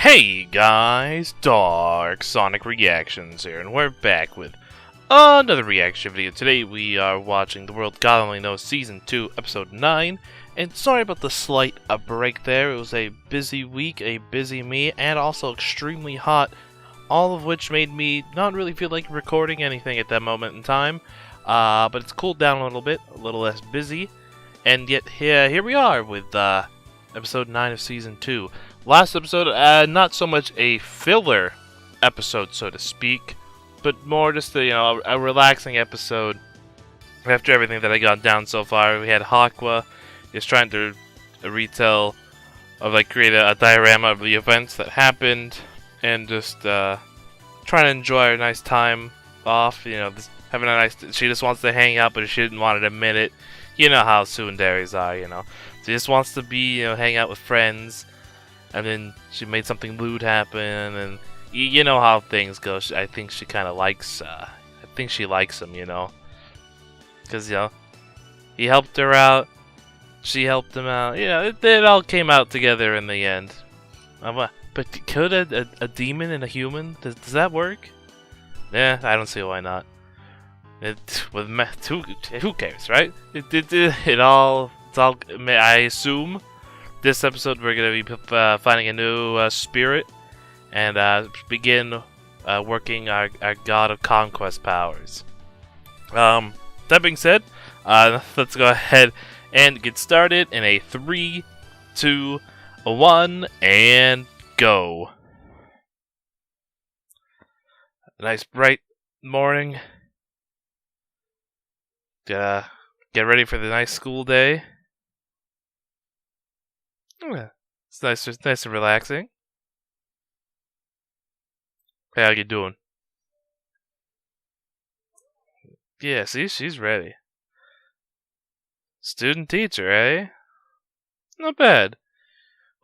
Hey guys, Dark Sonic Reactions here, and we're back with another reaction video. Today we are watching The World God Only Knows Season 2, Episode 9, and sorry about the slight break there. It was a busy week, a busy me, and also extremely hot, all of which made me not really feel like recording anything at that moment in time, but it's cooled down a little bit, a little less busy, and yet here we are with Episode 9 of Season 2. Last episode, not so much a filler episode, so to speak, but more just a relaxing episode after everything that I got down so far. We had Hakwa just trying to retell, create a diorama of the events that happened, and just trying to enjoy a nice time off, just having a nice, she just wants to hang out, but she didn't want to admit it. You know how tsunderes are, She just wants to be, hang out with friends. And then she made something lewd happen, and you know how things go. I think she kind of likes, I think she likes him, because he helped her out, she helped him out. It all came out together in the end. But could a demon and a human, does that work? Yeah, I don't see why not. Who cares, right? It's all. I assume. This episode, we're going to be finding a new spirit and begin working our God of Conquest powers. That being said, let's go ahead and get started in a 3, 2, 1, and go. A nice bright morning. Get ready for the nice school day. It's nice and relaxing. Hey, how you doing? Yeah, see, she's ready. Student teacher, eh? Not bad.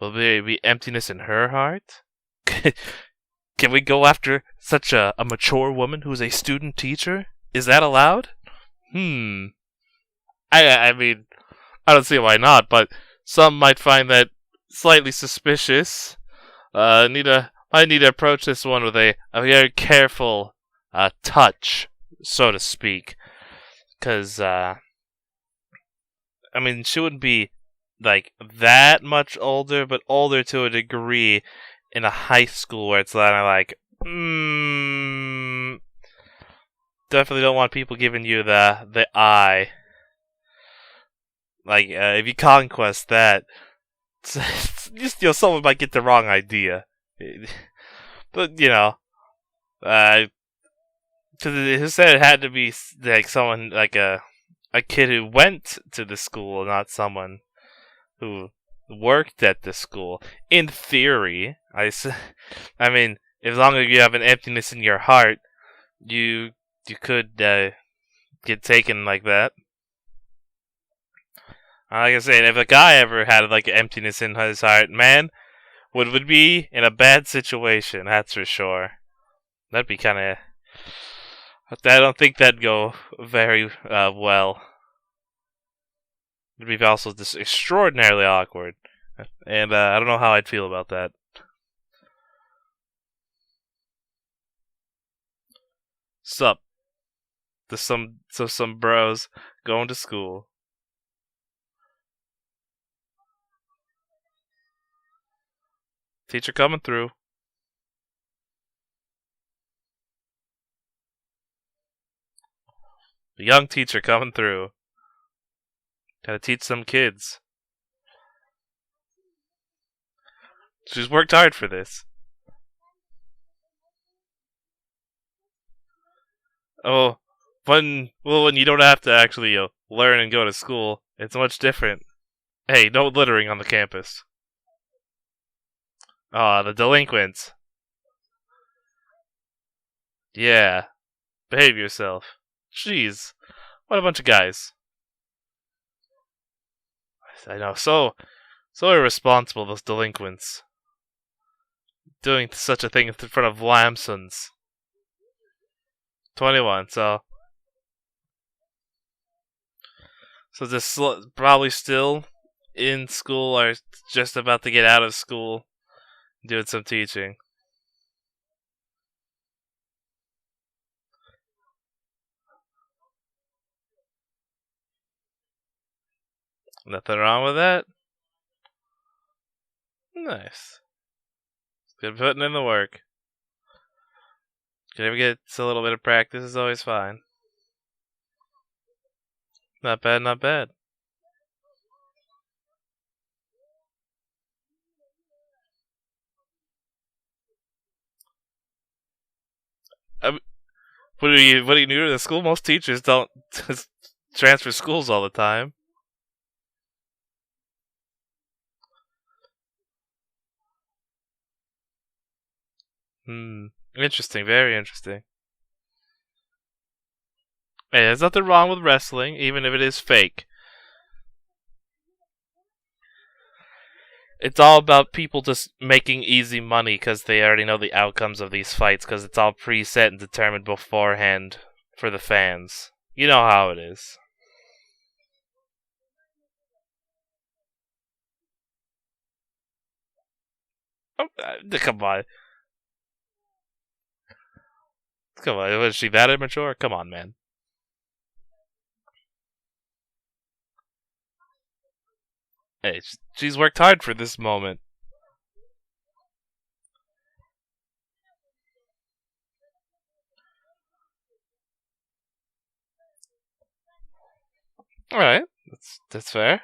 Will there be emptiness in her heart? Can we go after such a mature woman who's a student teacher? Is that allowed? I mean, I don't see why not, but some might find that slightly suspicious. I need to approach this one with a very careful touch, so to speak. Because, she wouldn't be, that much older, but older to a degree in a high school where it's definitely don't want people giving you the eye. If you conquest that, someone might get the wrong idea. But, because it said it had to be, someone, a kid who went to the school, not someone who worked at the school. In theory, as long as you have an emptiness in your heart, you could, get taken like that. Like I said, if a guy ever had an emptiness in his heart, man, would be in a bad situation. That's for sure. That'd be kind of. I don't think that'd go very well. It'd be also just extraordinarily awkward, and I don't know how I'd feel about that. Sup? Some bros going to school. Teacher coming through. The young teacher coming through. Gotta teach some kids. She's worked hard for this. Oh, when you don't have to actually learn and go to school, it's much different. Hey, no littering on the campus. The delinquents. Yeah. Behave yourself. Jeez. What a bunch of guys. I know, so irresponsible, those delinquents. Doing such a thing in front of Lamsons. 21, so this probably still in school or just about to get out of school. Doing some teaching. Nothing wrong with that. Nice. Good putting in the work. Can ever get a little bit of practice is always fine. Not bad, not bad. What are you new to the school? Most teachers don't transfer schools all the time. Interesting, very interesting. Hey, there's nothing wrong with wrestling, even if it is fake. It's all about people just making easy money because they already know the outcomes of these fights because it's all preset and determined beforehand for the fans. You know how it is. Come on. Come on, was she that immature? Come on, man. Hey, she's worked hard for this moment. Alright, that's fair.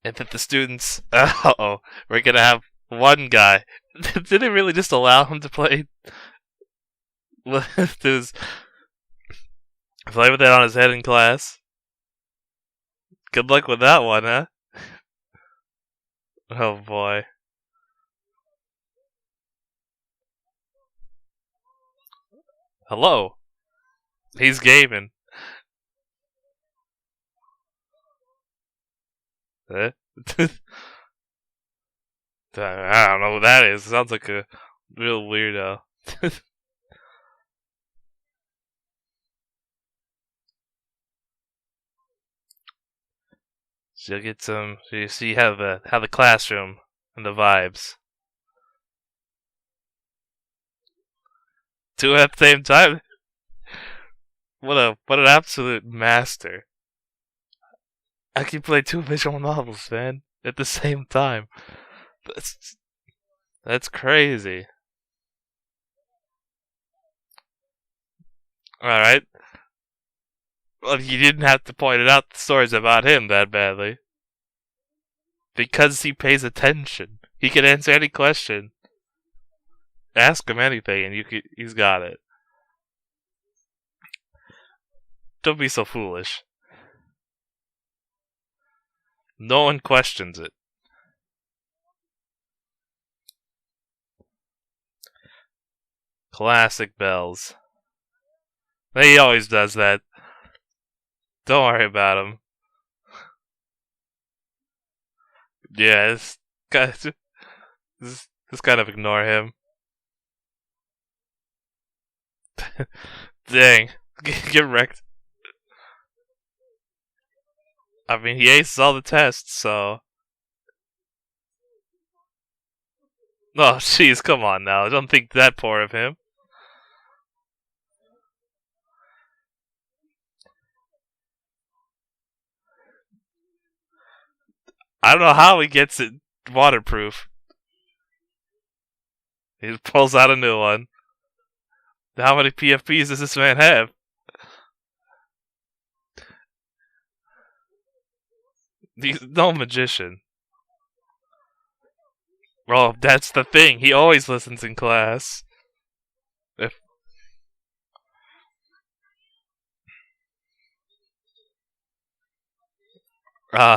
And that the students, we're gonna have one guy. Did they really just allow him to play? Play with that on his head in class? Good luck with that one, huh? Oh boy. Hello. He's gaming. Eh? I don't know who that is. Sounds like a real weirdo. She'll get some. You see how the classroom and the vibes. Two at the same time. What an absolute master. I can play two visual novels, man, at the same time. That's crazy. Alright. Well, you didn't have to point it out the stories about him that badly. Because he pays attention. He can answer any question. Ask him anything and he's got it. Don't be so foolish. No one questions it. Classic Bells. He always does that. Don't worry about him. Yeah, just kind of ignore him. Dang. Get wrecked. I mean, he aces all the tests, so. Oh, jeez, come on now. I don't think that poor of him. I don't know how he gets it waterproof. He pulls out a new one. How many PFPs does this man have? He's no magician. Oh, that's the thing. He always listens in class. If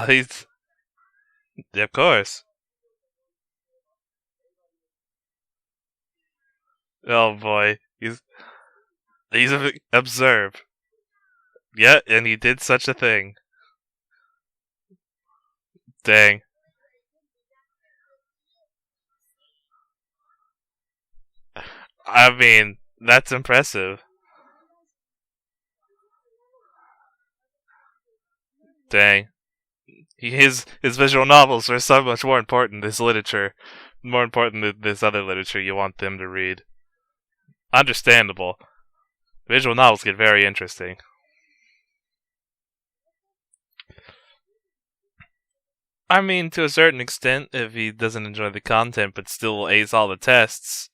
he's of course. Oh boy, he's observe. Yeah, and he did such a thing. Dang. I mean, that's impressive. Dang. His visual novels are so much more important than this literature, more important than this other literature you want them to read. Understandable. Visual novels get very interesting. I mean, to a certain extent, if he doesn't enjoy the content but still ace all the tests,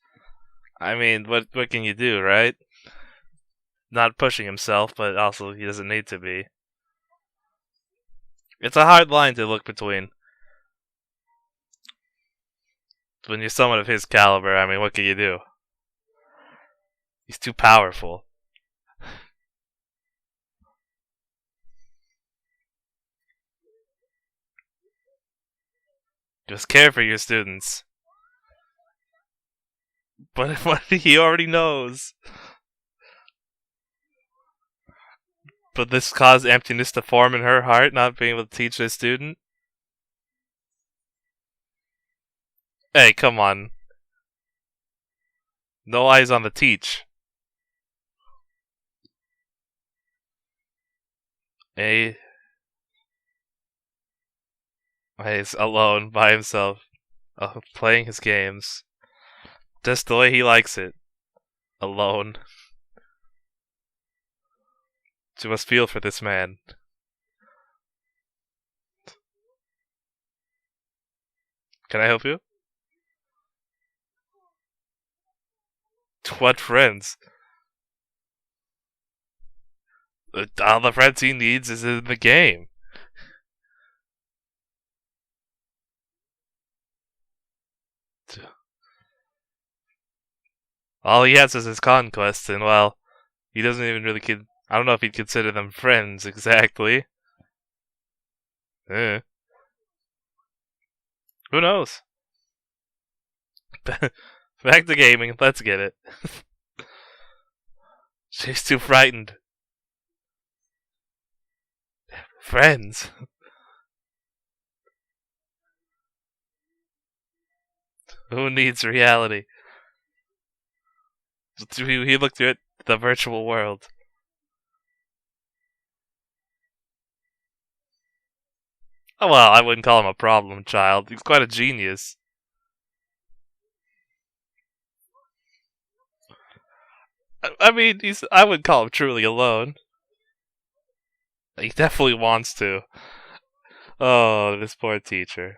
I mean, what can you do, right? Not pushing himself, but also he doesn't need to be. It's a hard line to look between. When you're someone of his caliber, I mean, what can you do? He's too powerful. Just care for your students. But what he already knows. But this caused emptiness to form in her heart, not being able to teach this student? Hey, come on. No eyes on the teach. Hey. He's alone by himself, playing his games. Just the way he likes it. Alone. She must feel for this man. Can I help you? What friends? All the friends he needs is in the game. All he has is his conquests, and well, he doesn't even really I don't know if he'd consider them friends exactly. Eh. Who knows? Back to gaming, let's get it. She's too frightened. Friends. Who needs reality? He looked at the virtual world. Oh well, I wouldn't call him a problem child. He's quite a genius. I mean, I wouldn't call him truly alone. He definitely wants to. Oh, this poor teacher.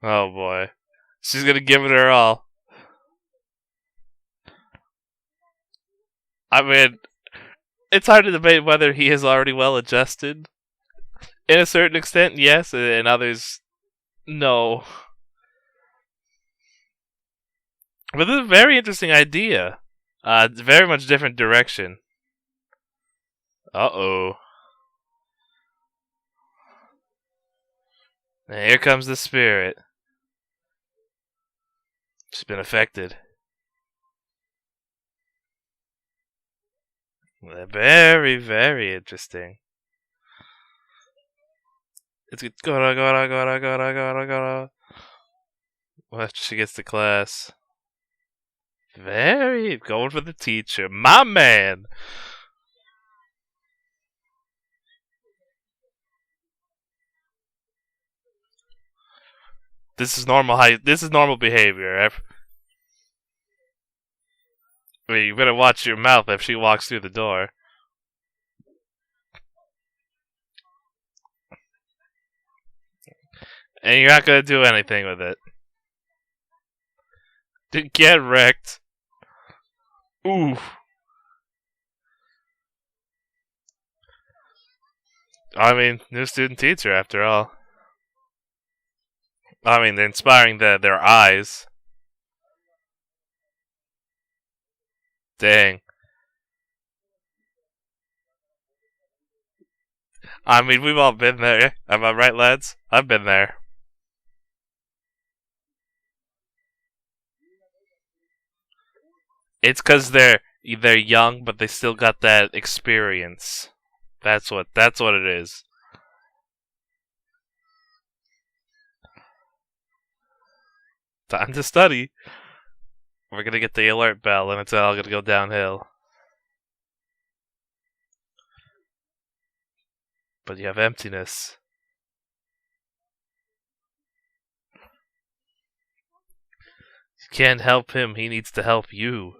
Oh boy. She's gonna give it her all. I mean, it's hard to debate whether he is already well adjusted. In a certain extent, yes, and others, no. But this is a very interesting idea. It's a very much different direction. Uh-oh. Here comes the spirit. She's been affected. Very, very interesting. It's go. Once she gets to class. Very going for the teacher. My man! This is normal behavior. I mean, you better watch your mouth if she walks through the door. And you're not gonna do anything with it. Get wrecked. Ooh. I mean, new student teacher after all. I mean, they're inspiring their eyes. Dang. I mean, we've all been there. Am I right, lads? I've been there. It's because they're young, but they still got that experience. That's what it is. Time to study. We're gonna get the alert bell, and it's all gonna go downhill. but you have emptiness. You can't help him, he needs to help you.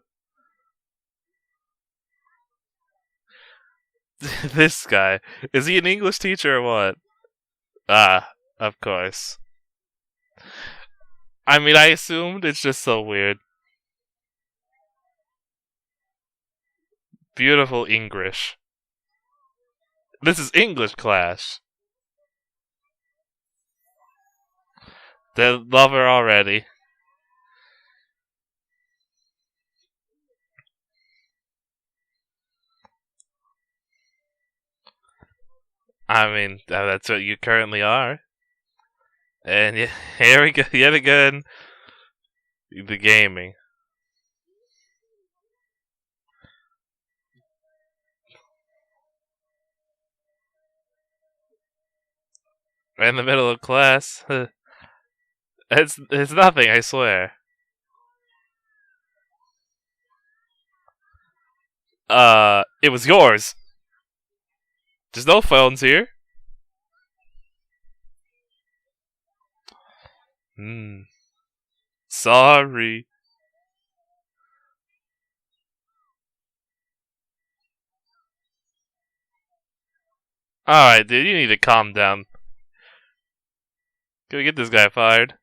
This guy. Is he an English teacher or what? Ah, of course. I mean, I assumed, it's just so weird. Beautiful English. This is English class. They love her already. I mean, that's what you currently are. And here we go, yet again, the gaming. Right in the middle of class. It's nothing, I swear. It was yours. There's no phones here. Sorry. Alright, dude, you need to calm down. Can we get this guy fired?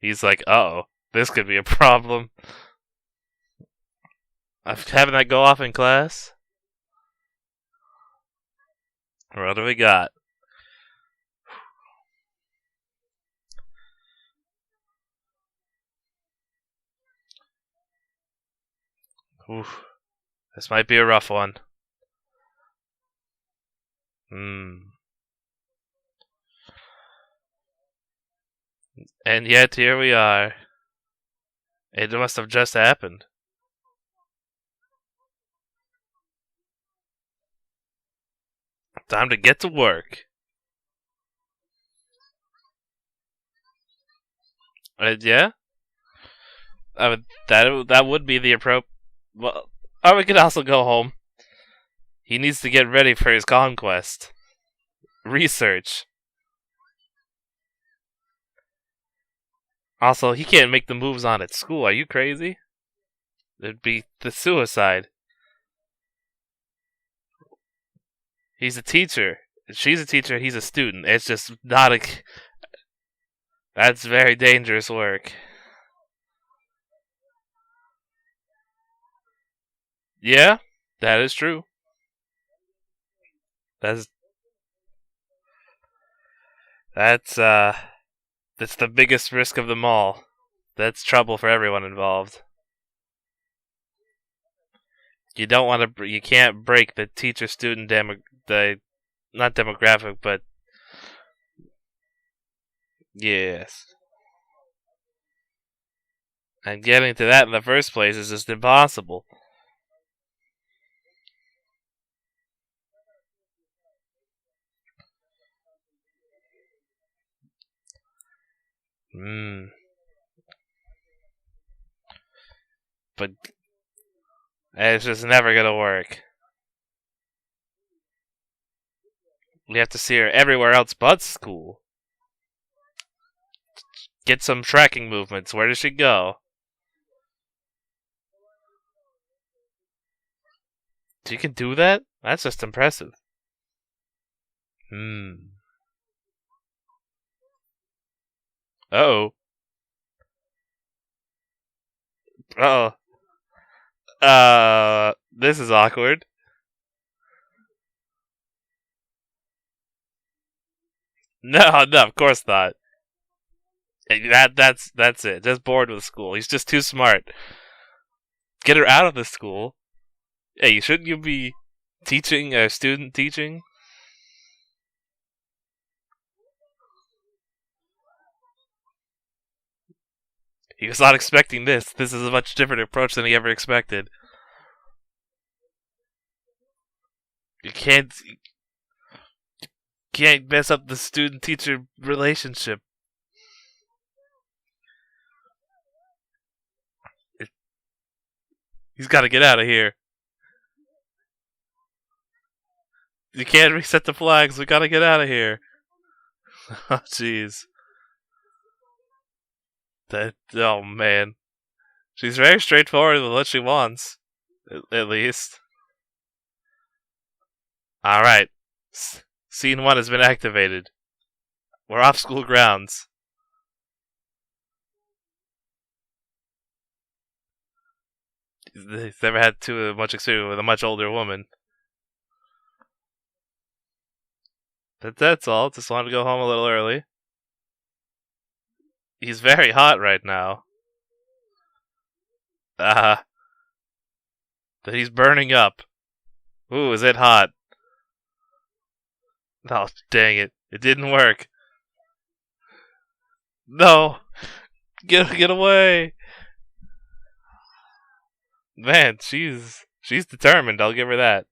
He's like, uh-oh, this could be a problem. I'm having that go off in class? What do we got? Oof. This might be a rough one. And yet, here we are. It must have just happened. Time to get to work. Yeah? That would be the appropriate. Well, or we could also go home. He needs to get ready for his conquest. Research. Also, he can't make the moves on at school. Are you crazy? It'd be the suicide. He's a teacher. She's a teacher. He's a student. It's just not a. That's very dangerous work. Yeah, that is true. That's the biggest risk of them all. That's trouble for everyone involved. You don't want to. You can't break the teacher-student not demographic, but yes. And getting to that in the first place is just impossible. But it's just never gonna work. We have to see her everywhere else but school. Get some tracking movements. Where does she go? You can do that? That's just impressive. Uh-oh. This is awkward. No, of course not. That's it. Just bored with school. He's just too smart. Get her out of the school. Hey, shouldn't you be teaching a student teaching? He was not expecting this. This is a much different approach than he ever expected. You can't mess up the student-teacher relationship. He's got to get out of here. You can't reset the flags. We gotta get out of here. Oh, jeez. Oh, man. She's very straightforward with what she wants. At least. Alright. Scene 1 has been activated. We're off school grounds. He's never had too much experience with a much older woman. That's all. Just wanted to go home a little early. He's very hot right now. But he's burning up. Ooh, is it hot? Oh, dang it. It didn't work. No! Get away! Man, she's determined, I'll give her that.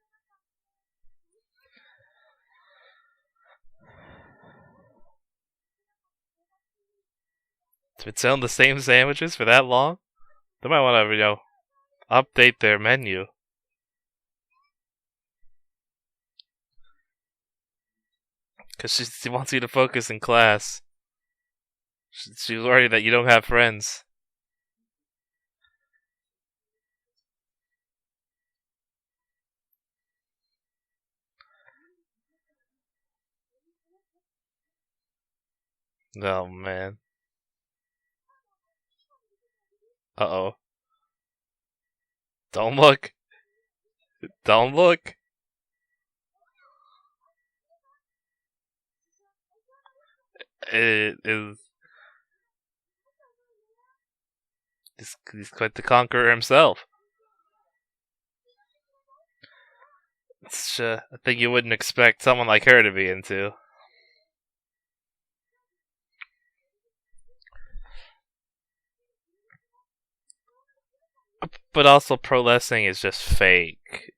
It's been selling the same sandwiches for that long? They might want to, update their menu. Because she wants you to focus in class. She's worried that you don't have friends. Oh, man. Uh-oh. Don't look. Don't look. It is... He's quite the conqueror himself. It's a thing you wouldn't expect someone like her to be into. But also, pro wrestling is just fake.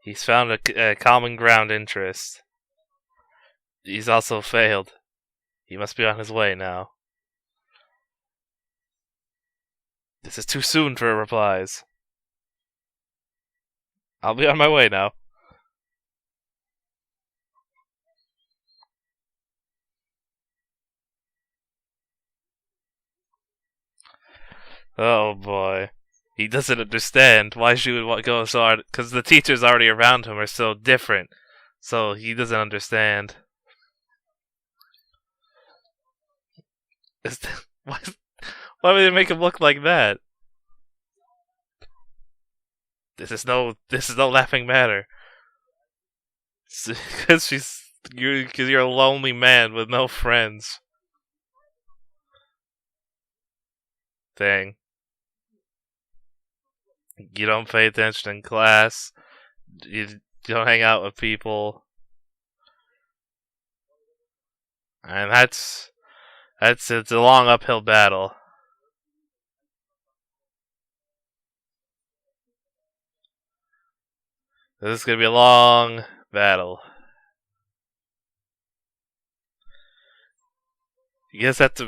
He's found a common ground interest. He's also failed. He must be on his way now. This is too soon for replies. I'll be on my way now. Oh boy. He doesn't understand why she would go so hard. Because the teachers already around him are so different. So he doesn't understand. Why would they make him look like that? This is no laughing matter. Because you're a lonely man with no friends. Dang. You don't pay attention in class. You don't hang out with people. And it's a long uphill battle. This is gonna be a long battle. You guess that's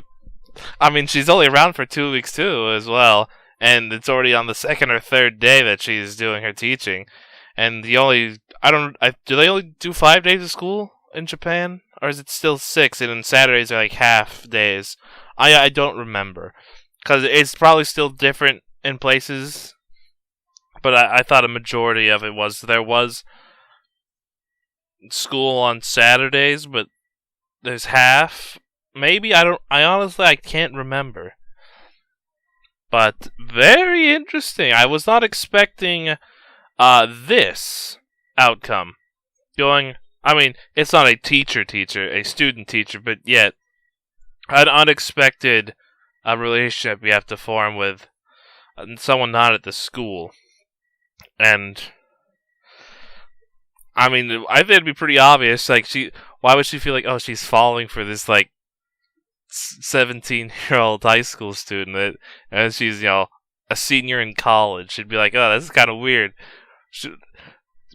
I mean, she's only around for 2 weeks too, as well, and it's already on the second or third day that she's doing her teaching. And do they only do 5 days of school in Japan, or is it still 6? And then Saturdays are like half days. I don't remember, because it's probably still different in places. But I thought a majority of it was there was school on Saturdays, but there's half. Maybe I honestly can't remember. But very interesting. I was not expecting this outcome. It's not a teacher, a student teacher, but yet an unexpected relationship you have to form with someone not at the school. And I think it'd be pretty obvious. Why would she feel like, oh, she's falling for this 17-year-old high school student and she's a senior in college? She'd be like, oh, this is kind of weird.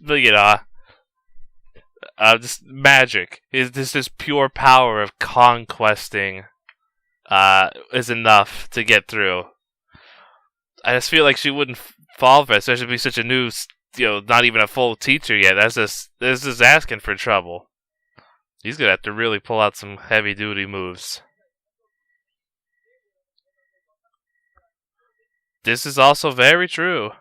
But just magic is this pure power of conquesting is enough to get through. I just feel like she wouldn't fall for it, especially be such a new, not even a full teacher yet. That's just asking for trouble. He's gonna have to really pull out some heavy duty moves. This is also very true.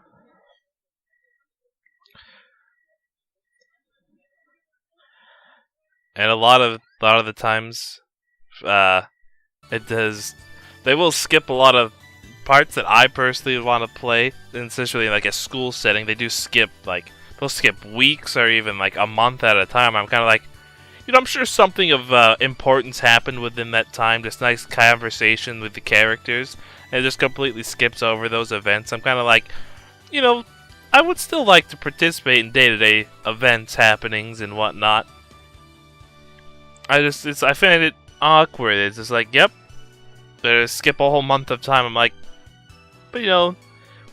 And a lot of the times, it does. They will skip a lot of parts that I personally want to play, and especially in like a school setting. They do skip they'll skip weeks or even like a month at a time. I'm kind of like, I'm sure something of importance happened within that time. Just nice conversation with the characters, and it just completely skips over those events. I'm kind of like, I would still like to participate in day-to-day events, happenings, and whatnot. I find it awkward. It's just like, yep, better skip a whole month of time. I'm like, but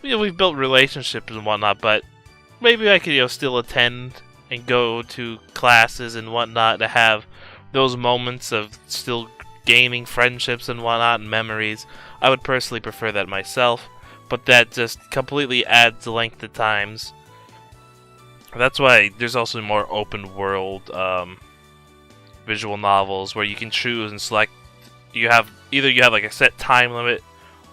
we've built relationships and whatnot. But maybe I could still attend and go to classes and whatnot to have those moments of still gaining friendships and whatnot and memories. I would personally prefer that myself, but that just completely adds length to times. That's why there's also more open world visual novels where you can choose and select. You have like a set time limit,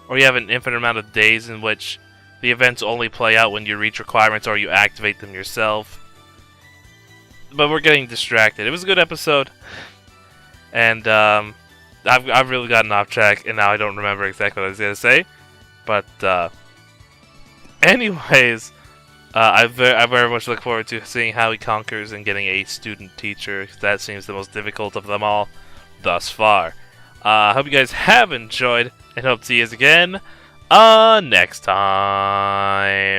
or you have an infinite amount of days in which the events only play out when you reach requirements or you activate them yourself. But we're getting distracted. It was a good episode, and I've really gotten off track, and now I don't remember exactly what I was going to say. But anyways, I very much look forward to seeing how he conquers and getting a student teacher. That seems the most difficult of them all thus far. I hope you guys have enjoyed, and hope to see you again next time.